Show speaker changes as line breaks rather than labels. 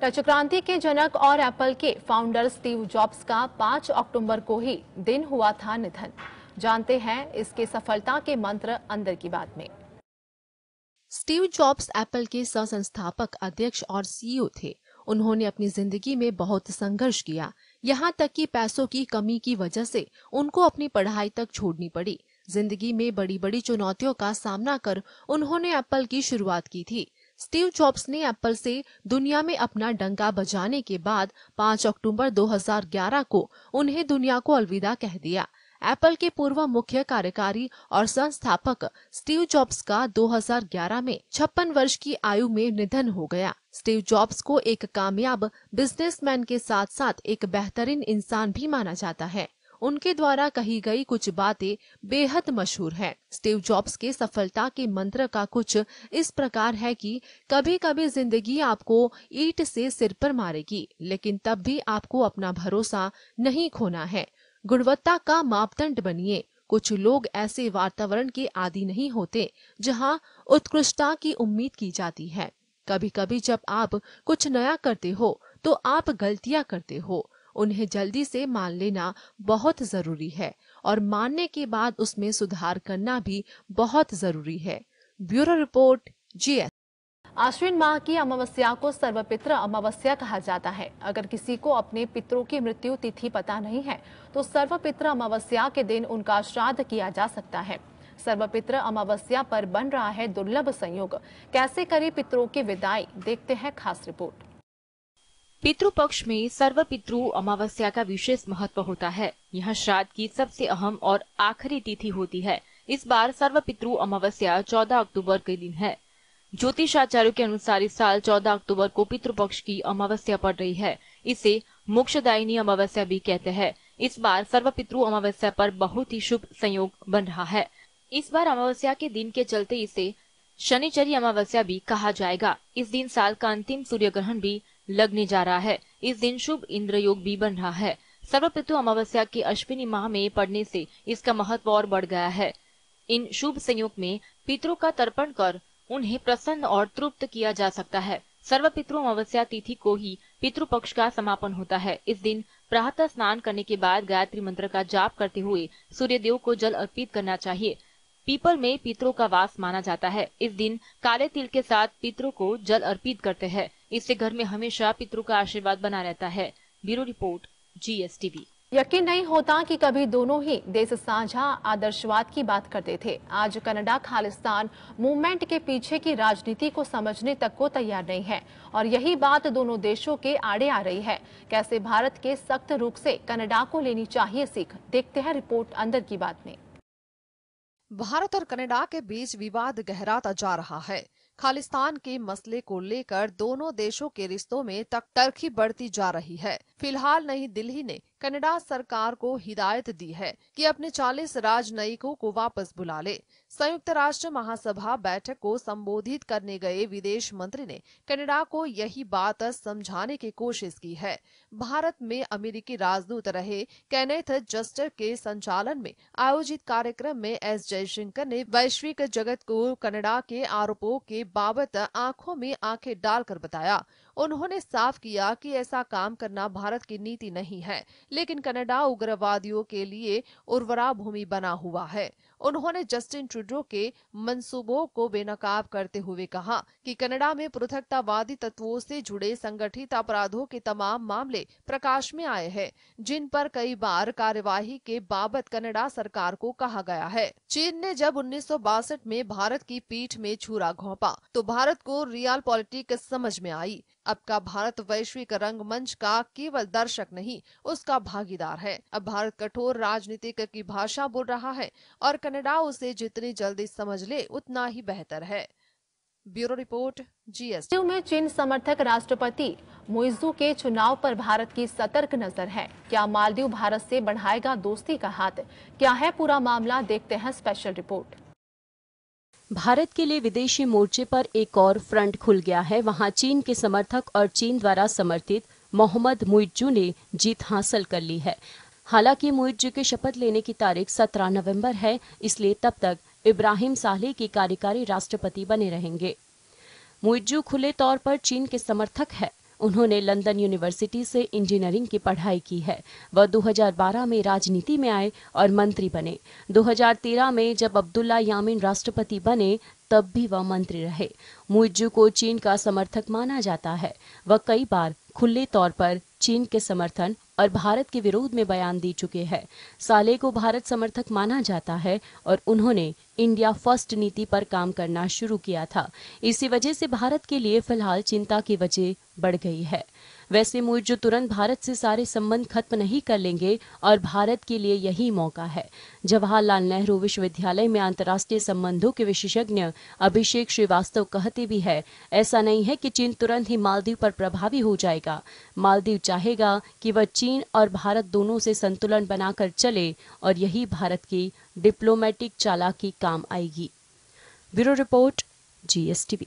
Touch क्रांति के जनक और एप्पल के फाउंडर स्टीव जॉब्स का 5 अक्टूबर को ही दिन हुआ था निधन। जानते हैं इसके सफलता के मंत्र अंदर की बात में।
स्टीव जॉब्स एप्पल के सह-संस्थापक, अध्यक्ष और सीईओ थे। उन्होंने अपनी जिंदगी में बहुत संघर्ष किया, यहाँ तक कि पैसों की कमी की वजह से उनको अपनी पढ़ाई तक छोड़नी पड़ी। जिंदगी में बड़ी बड़ी चुनौतियों का सामना कर उन्होंने एप्पल की शुरुआत की थी। स्टीव जॉब्स ने एप्पल से दुनिया में अपना डंका बजाने के बाद 5 अक्टूबर 2011 को उन्हें दुनिया को अलविदा कह दिया। एप्पल के पूर्व मुख्य कार्यकारी और संस्थापक स्टीव जॉब्स का 2011 में 56 वर्ष की आयु में निधन हो गया। स्टीव जॉब्स को एक कामयाब बिजनेसमैन के साथ साथ एक बेहतरीन इंसान भी माना जाता है। उनके द्वारा कही गई कुछ बातें बेहद मशहूर हैं। स्टीव जॉब्स के सफलता के मंत्र का कुछ इस प्रकार है कि कभी कभी जिंदगी आपको ईंट से सिर पर मारेगी, लेकिन तब भी आपको अपना भरोसा नहीं खोना है। गुणवत्ता का मापदंड बनिए। कुछ लोग ऐसे वातावरण के आदी नहीं होते जहां उत्कृष्टता की उम्मीद की जाती है। कभी कभी जब आप कुछ नया करते हो तो आप गलतियां करते हो। उन्हें जल्दी से मान लेना बहुत जरूरी है और मानने के बाद उसमें सुधार करना भी बहुत जरूरी है। Bureau report, GS।
आश्विन माह की अमावस्या को सर्वपित्र अमावस्या कहा जाता है। अगर किसी को अपने पितरों की मृत्यु तिथि पता नहीं है तो सर्वपित्र अमावस्या के दिन उनका श्राद्ध किया जा सकता है। सर्वपित्र अमावस्या पर बन रहा है दुर्लभ संयोग। कैसे करें पितरों की विदाई, देखते हैं खास रिपोर्ट।
पितृपक्ष में सर्वपितृ अमावस्या का विशेष महत्व होता है। यह श्राद्ध की सबसे अहम और आखिरी तिथि होती है। इस बार सर्वपितृ अमावस्या 14 अक्टूबर के दिन है। ज्योतिषाचार्यों के अनुसार इस साल 14 अक्टूबर को पितृपक्ष की अमावस्या पड़ रही है। इसे मोक्षदायिनी अमावस्या भी कहते हैं। इस बार सर्वपितृ अमावस्या पर बहुत ही शुभ संयोग बन रहा है। इस बार अमावस्या के दिन के चलते इसे शनिचरी अमावस्या भी कहा जाएगा। इस दिन साल का अंतिम सूर्य ग्रहण भी लगने जा रहा है। इस दिन शुभ इंद्र योग भी बन रहा है। सर्वपितृ अमावस्या के अश्विनी माह में पड़ने से इसका महत्व और बढ़ गया है। इन शुभ संयोग में पितरों का तर्पण कर उन्हें प्रसन्न और तृप्त किया जा सकता है। सर्वपितृ अमावस्या तिथि को ही पितृपक्ष का समापन होता है। इस दिन प्रातः स्नान करने के बाद गायत्री मंत्र का जाप करते हुए सूर्यदेव को जल अर्पित करना चाहिए। पीपल में पितरों का वास माना जाता है। इस दिन काले तिल के साथ पितरों को जल अर्पित करते हैं। इससे घर में हमेशा पितरों का आशीर्वाद बना रहता है। Bureau report, GSTV।
यकीन नहीं होता कि कभी दोनों ही देश साझा आदर्शवाद की बात करते थे। आज कनाडा खालिस्तान मूवमेंट के पीछे की राजनीति को समझने तक को तैयार नहीं है और यही बात दोनों देशों के आड़े आ रही है। कैसे भारत के सख्त रुख से कनाडा को लेनी चाहिए सीख, देखते हैं रिपोर्ट अंदर की बात में।
भारत और कनाडा के बीच विवाद गहराता जा रहा है। खालिस्तान के मसले को लेकर दोनों देशों के रिश्तों में तकतरखी बढ़ती जा रही है। फिलहाल नई दिल्ली ने कनाडा सरकार को हिदायत दी है कि अपने 40 राजनयिकों को वापस बुला ले। संयुक्त राष्ट्र महासभा बैठक को संबोधित करने गए विदेश मंत्री ने कनाडा को यही बात समझाने की कोशिश की है। भारत में अमेरिकी राजदूत रहे केनेथ जस्टर के संचालन में आयोजित कार्यक्रम में एस जयशंकर ने वैश्विक जगत को कनाडा के आरोपों के बाबत आंखों में आंखें डालकर बताया। उन्होंने साफ किया कि ऐसा काम करना भारत की नीति नहीं है, लेकिन कनाडा उग्रवादियों के लिए उर्वरा भूमि बना हुआ है। उन्होंने जस्टिन ट्रूडो के मंसूबों को बेनकाब करते हुए कहा कि कनाडा में पृथकतावादी तत्वों से जुड़े संगठित अपराधों के तमाम मामले प्रकाश में आए हैं, जिन पर कई बार कार्यवाही के बाबत कनाडा सरकार को कहा गया है। चीन ने जब 1962 में भारत की पीठ में छुरा घोंपा तो भारत को रियल पॉलिटिक्स समझ में आई। अब का भारत वैश्विक रंगमंच का केवल दर्शक नहीं, उसका भागीदार है। अब भारत कठोर राजनीतिक की भाषा बोल रहा है और कनाडा उसे जितनी जल्दी समझ ले उतना ही बेहतर है। Bureau report, GS।
में चीन समर्थक राष्ट्रपति मुइज़ू के चुनाव पर भारत की सतर्क नजर है। क्या मालदीव भारत से बढ़ाएगा दोस्ती का हाथ? क्या है पूरा मामला, देखते हैं स्पेशल रिपोर्ट।
भारत के लिए विदेशी मोर्चे पर एक और फ्रंट खुल गया है। वहां चीन के समर्थक और चीन द्वारा समर्थित मोहम्मद मुइज़ू ने जीत हासिल कर ली है। हालांकि मुइज़ू के शपथ लेने की तारीख 17 नवंबर है, इसलिए तब तक इब्राहिम सालेह की कार्यकारी राष्ट्रपति बने रहेंगे। मुइज़ू खुले तौर पर चीन के समर्थक है उन्होंने लंदन यूनिवर्सिटी से इंजीनियरिंग की पढ़ाई की है। वह 2012 में राजनीति में आए और मंत्री बने। 2013 में जब अब्दुल्ला यामीन राष्ट्रपति बने तब भी वह मंत्री रहे। मुइज्जू को चीन का समर्थक माना जाता है। वह कई बार खुले तौर पर चीन के समर्थन और भारत के विरोध में बयान दे चुके हैं। साले को भारत समर्थक माना जाता है और उन्होंने इंडिया फर्स्ट नीति पर काम करना शुरू किया था। इसी वजह से भारत के लिए फिलहाल चिंता की वजह बढ़ गई है। वैसे मुइज्जू तुरंत भारत से सारे संबंध खत्म नहीं कर लेंगे और भारत के लिए यही मौका है। जवाहरलाल नेहरू विश्वविद्यालय में अंतर्राष्ट्रीय संबंधों के विशेषज्ञ अभिषेक श्रीवास्तव कहते भी है, ऐसा नहीं है कि चीन तुरंत ही मालदीव पर प्रभावी हो जाएगा। मालदीव चाहेगा कि वह चीन और भारत दोनों से संतुलन बनाकर चले और यही भारत की डिप्लोमेटिक चालाकी काम आएगी। Bureau report, GSTV।